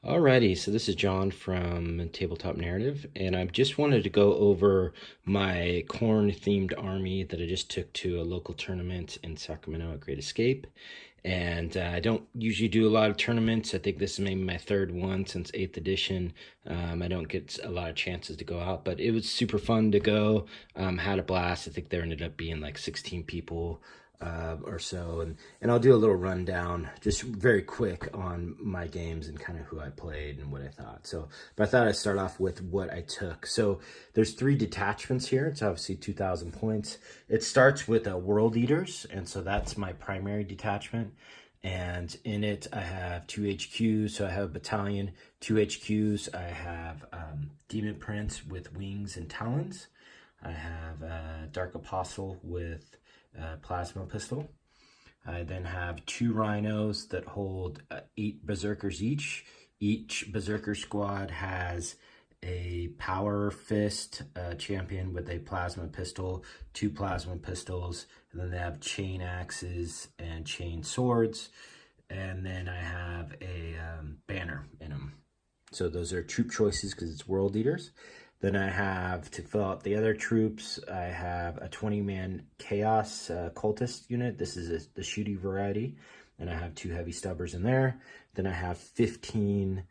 Alrighty, so this is John from Tabletop Narrative, and I just wanted to go over my Khorne themed army that I just took to a local tournament in Sacramento at Great Escape. And I don't usually do a lot of tournaments. I think this is maybe my third one since 8th edition. I don't get a lot of chances to go out, but it was super fun to go. Had a blast. I think there ended up being like 16 people or so, and I'll do a little rundown just very quick on my games and kind of who I played and what I thought. So, but I thought I'd start off with what I took. So there's 3 detachments here. It's obviously 2,000 points. It starts with World Eaters, and so that's my primary detachment. And in it, I have 2 HQs. So I have a battalion, 2 HQs. I have Demon Prince with wings and talons. I have Dark Apostle with plasma pistol. I then have 2 rhinos that hold 8 berserkers each. Each berserker squad has a power fist champion with a plasma pistol, 2 plasma pistols, and then they have chain axes and chain swords. And then I have a banner in them. So those are troop choices because it's World Eaters. Then I have, to fill out the other troops, I have a 20-man Chaos Cultist unit. This is the shooty variety. And I have 2 heavy stubbers in there. Then I have 15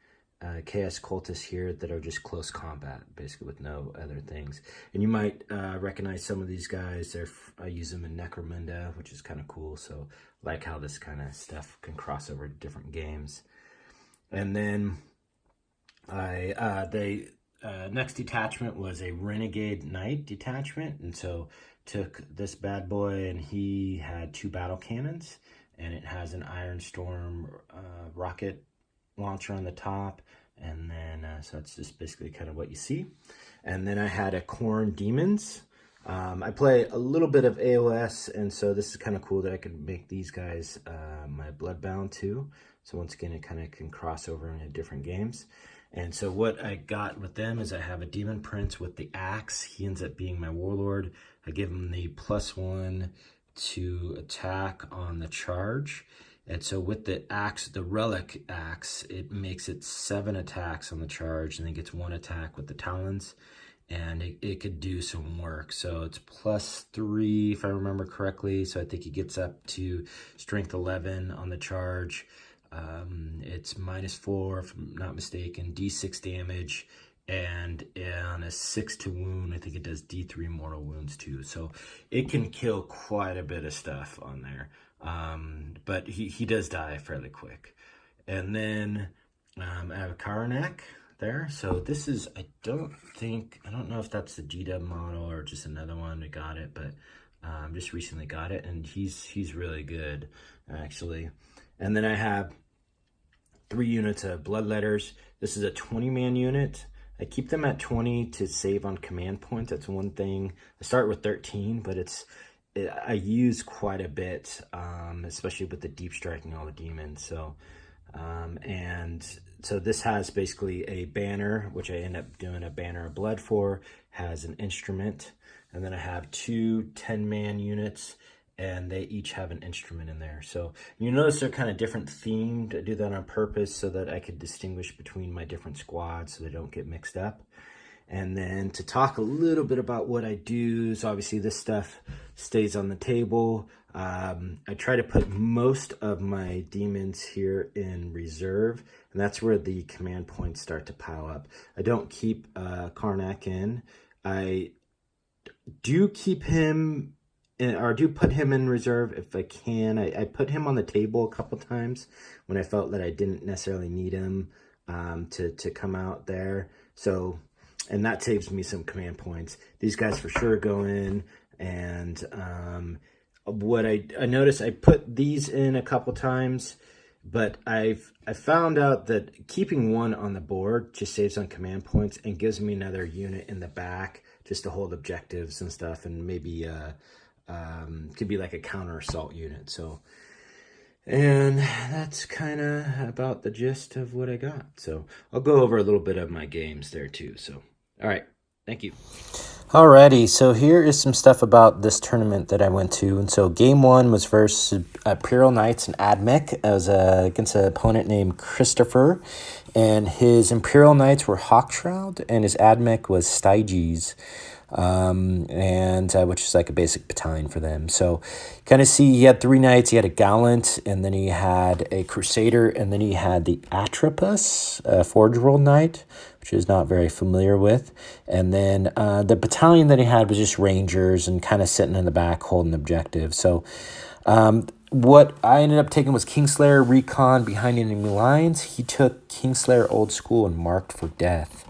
Chaos Cultists here that are just close combat, basically with no other things. And you might recognize some of these guys. I use them in Necromunda, which is kind of cool. So I like how this kind of stuff can cross over to different games. And then next detachment was a Renegade Knight detachment, and so took this bad boy, and he had 2 battle cannons, and it has an Iron Storm rocket launcher on the top, and then so that's just basically kind of what you see. And then I had a Khorne Daemons. I play a little bit of AOS, and so this is kind of cool that I could make these guys my Bloodbound too. So once again, it kind of can cross over into different games. And so what I got with them is I have a Demon Prince with the axe. He ends up being my warlord. I give him the +1 to attack on the charge. And so with the axe, the relic axe, it makes it 7 attacks on the charge, and then gets 1 attack with the talons. And it could do some work. So it's +3 if I remember correctly. So I think he gets up to strength 11 on the charge. It's -4 if I'm not mistaken, D6 damage, and on a 6 to wound, I think it does D3 mortal wounds too. So it can kill quite a bit of stuff on there. But he does die fairly quick. And then I have a Karanak there. So this is, I don't know if that's the GW model or just another one. I got it, but just recently got it, and he's really good actually. And then I have 3 units of Bloodletters. This is a 20-man unit. I keep them at 20 to save on command points. That's one thing. I start with 13, but I use quite a bit, especially with the deep striking all the demons. So, and so this has basically a banner, which I end up doing a banner of blood for, has an instrument, and then I have 2 10-man units, and they each have an instrument in there. So you notice they're kind of different themed. I do that on purpose so that I could distinguish between my different squads so they don't get mixed up. And then to talk a little bit about what I do, so obviously this stuff stays on the table. I try to put most of my demons here in reserve, and that's where the command points start to pile up. I don't keep Karnak in. I do keep him, or do put him in reserve if I can. I put him on the table a couple times when I felt that I didn't necessarily need him to come out there. So, and that saves me some command points. These guys for sure go in. And what I noticed, I put these in a couple times, but I found out that keeping 1 on the board just saves on command points and gives me another unit in the back just to hold objectives and stuff, and maybe could be like a counter assault unit. So, and that's kind of about the gist of what I got. So I'll go over a little bit of my games there too. So, all right, thank you. Alrighty, so here is some stuff about this tournament that I went to. And so game 1 was versus Imperial Knights and Admech. I was against an opponent named Christopher. And his Imperial Knights were Hawkshroud, and his Admech was Styges, and which is like a basic battalion for them. So kind of see he had 3 knights. He had a Gallant, and then he had a Crusader, and then he had the Atropus, Forge World Knight, which is not very familiar with. And then the battalion that he had was just Rangers and kind of sitting in the back holding objectives. So what I ended up taking was Kingslayer Recon behind enemy lines. He took Kingslayer Old School and Marked for Death.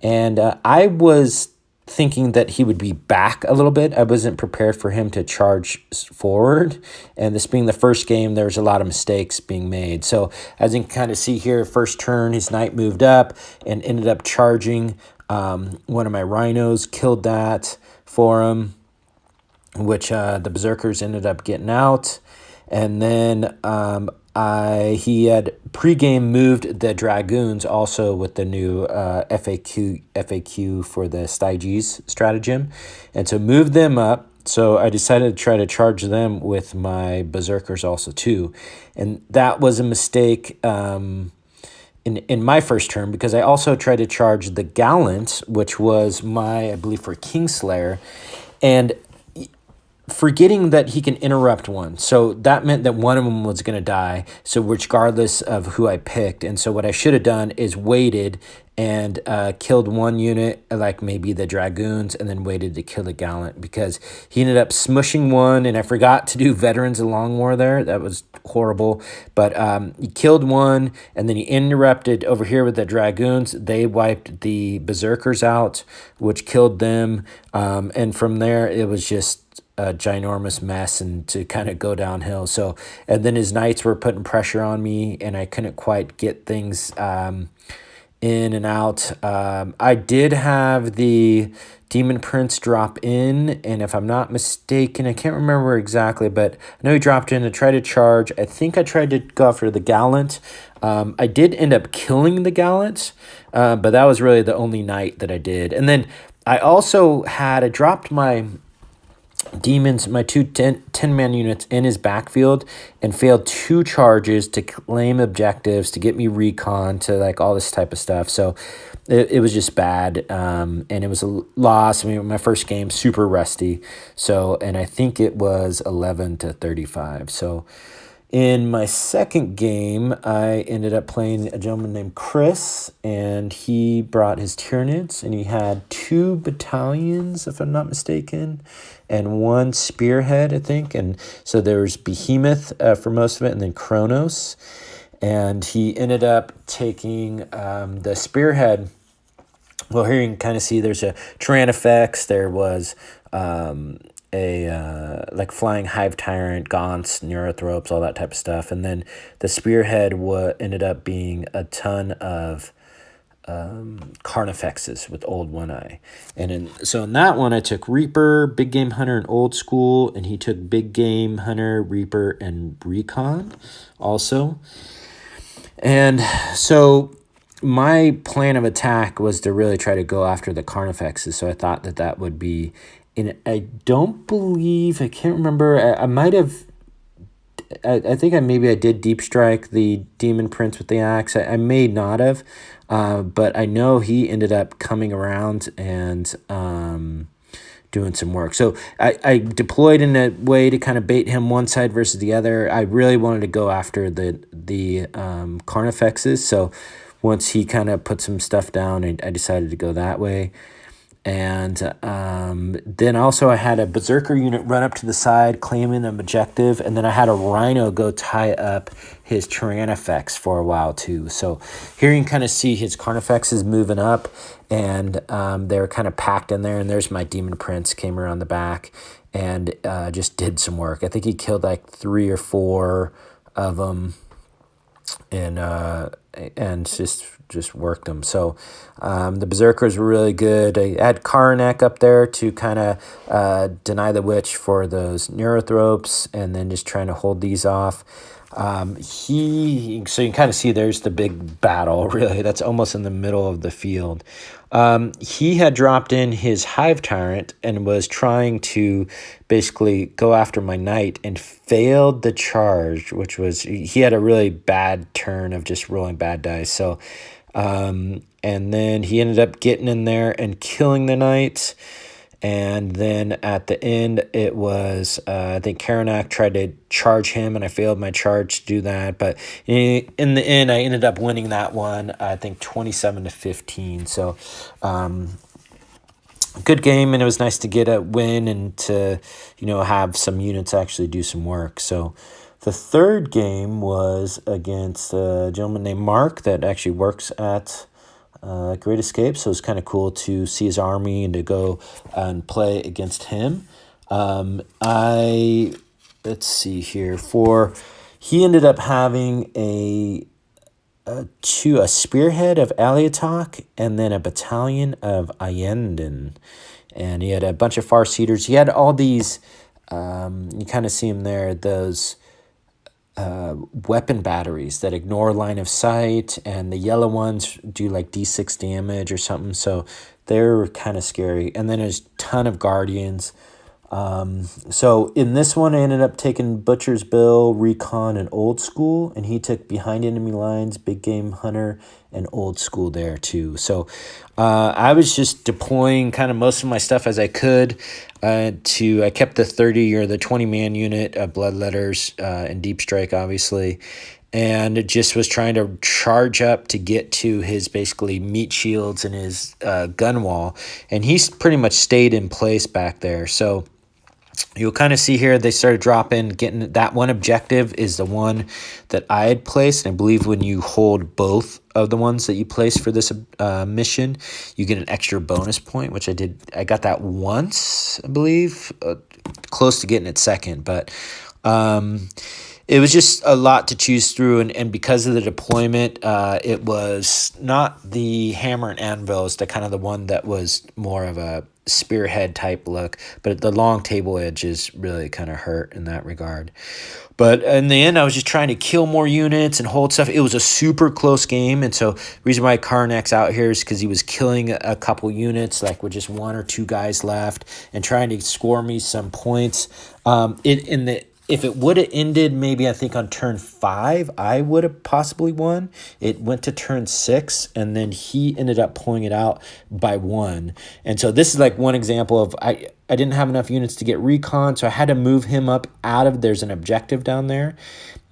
And I was thinking that he would be back a little bit. I wasn't prepared for him to charge forward. And this being the first game, there's a lot of mistakes being made. So as you can kind of see here, first turn, his knight moved up and ended up charging one of my rhinos, killed that for him, which the berserkers ended up getting out. And then he had pre-game moved the dragoons also with the new FAQ for the Styges stratagem, and so moved them up. So I decided to try to charge them with my berserkers also too, and that was a mistake in my first turn, because I also tried to charge the Gallant, which was I believe for Kingslayer, and forgetting that he can interrupt one. So that meant that one of them was going to die. So regardless of who I picked. And so what I should have done is waited and killed one unit, like maybe the Dragoons, and then waited to kill the Gallant, because he ended up smushing one, and I forgot to do Veterans of Long War there. That was horrible. But he killed one, and then he interrupted over here with the Dragoons. They wiped the Berserkers out, which killed them. And from there, it was just a ginormous mess and to kind of go downhill. So, and then his knights were putting pressure on me, and I couldn't quite get things in and out. I did have the Demon Prince drop in, and if I'm not mistaken, I can't remember exactly, but I know he dropped in to try to charge. I think I tried to go after the Gallant. I did end up killing the Gallant, but that was really the only knight that I did. And then I also I dropped my demons, my 2 10-man units in his backfield, and failed 2 charges to claim objectives, to get me recon, to like all this type of stuff. So it was just bad, and it was a loss. I mean, my first game, super rusty. So, and I think it was 11-35. So in my second game, I ended up playing a gentleman named Chris, and he brought his Tyranids, and he had 2 battalions, if I'm not mistaken, and 1 spearhead, I think. And so there was Behemoth for most of it, and then Kronos. And he ended up taking the spearhead. Well, here you can kind of see there's a Tyrann effects. There was like Flying Hive Tyrant, Gaunts, Neurothropes, all that type of stuff. And then the spearhead ended up being a ton of Carnifexes with Old One Eye. And so in that one, I took Reaper, Big Game Hunter, and Old School, and he took Big Game Hunter, Reaper, and Recon also. And so my plan of attack was to really try to go after the Carnifexes, so I thought that would be... And I don't believe, I can't remember, I might have, I think I did deep strike the Demon Prince with the axe. I may not have, but I know he ended up coming around and doing some work. So I deployed in a way to kind of bait him one side versus the other. I really wanted to go after the Carnifexes, so once he kind of put some stuff down, I decided to go that way. And then also I had a Berserker unit run up to the side, claiming an objective, and then I had a Rhino go tie up his Tyrannifex for a while too. So here you can kind of see his Carnifexes moving up, and they were kind of packed in there, and there's my Demon Prince, came around the back, and just did some work. I think he killed like 3 or 4 of them, and just worked them. So the Berserkers were really good. I had Karnak up there to kind of deny the Witch for those Neurothropes, and then just trying to hold these off. So you can kind of see there's the big battle, really. That's almost in the middle of the field. He had dropped in his Hive Tyrant and was trying to basically go after my knight and failed the charge, which was, he had a really bad turn of just rolling bad dice. So, and then he ended up getting in there and killing the knight. And then at the end, it was, I think Karanak tried to charge him, and I failed my charge to do that. But in the end, I ended up winning that one, I think 27-15. So, good game, and it was nice to get a win and to, have some units actually do some work. So the third game was against a gentleman named Mark that actually works at Great Escape, so it's kind of cool to see his army and to go and play against him. Let's see here, he ended up having a spearhead of Aliatok and then a battalion of Allenden, and he had a bunch of Farseaters. He had all these, you kind of see him there, those weapon batteries that ignore line of sight, and the yellow ones do like D6 damage or something, so they're kind of scary. And then there's a ton of Guardians. So in this one, I ended up taking Butcher's Bill, Recon, and Old School, and he took Behind Enemy Lines, Big Game Hunter, and Old School there too. So I was just deploying kind of most of my stuff as I could. I kept the 30 or the 20-man unit of Bloodletters and Deep Strike, obviously, and it just was trying to charge up to get to his basically meat shields and his gun wall, and he's pretty much stayed in place back there. So you'll kind of see here they started dropping, getting that one objective is the one that I had placed. And I believe when you hold both of the ones that you place for this mission, you get an extra bonus point, which I did. I got that once, I believe, close to getting it second, but it was just a lot to choose through, and because of the deployment, it was not the hammer and anvil. It's the one that was more of a spearhead type look, but the long table edges really kind of hurt in that regard. But in the end, I was just trying to kill more units and hold stuff. It was a super close game, and so the reason why Karnak's out here is because he was killing a couple units, like with just one or two guys left, and trying to score me some points. If it would have ended maybe I think on turn 5, I would have possibly won. It went to turn 6, and then he ended up pulling it out by 1. And so this is like one example of I didn't have enough units to get recon, so I had to move him up there's an objective down there,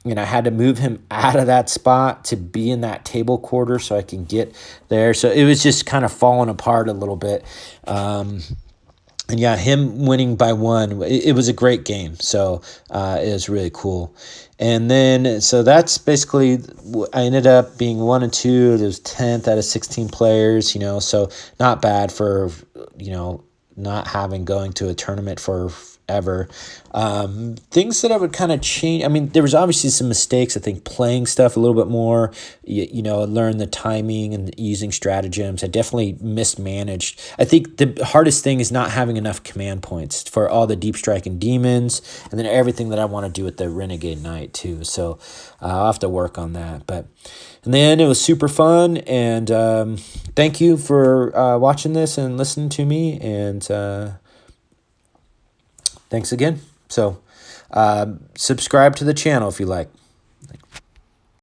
and I had to move him out of that spot to be in that table quarter so I can get there. So it was just kind of falling apart a little bit. And yeah, him winning by 1, it was a great game. So it was really cool. And then, so that's basically, I ended up being 1 and 2. It was 10th out of 16 players, so not bad for, not having going to a tournament forever. Things that I would kind of change. I mean, there was obviously some mistakes. I think playing stuff a little bit more, learn the timing and using stratagems. I definitely mismanaged. I think the hardest thing is not having enough command points for all the deep strike and demons, and then everything that I want to do with the Renegade Knight too. So I'll have to work on that. But in the end, it was super fun, and thank you for watching this and listening to me, and thanks again. So subscribe to the channel if you like.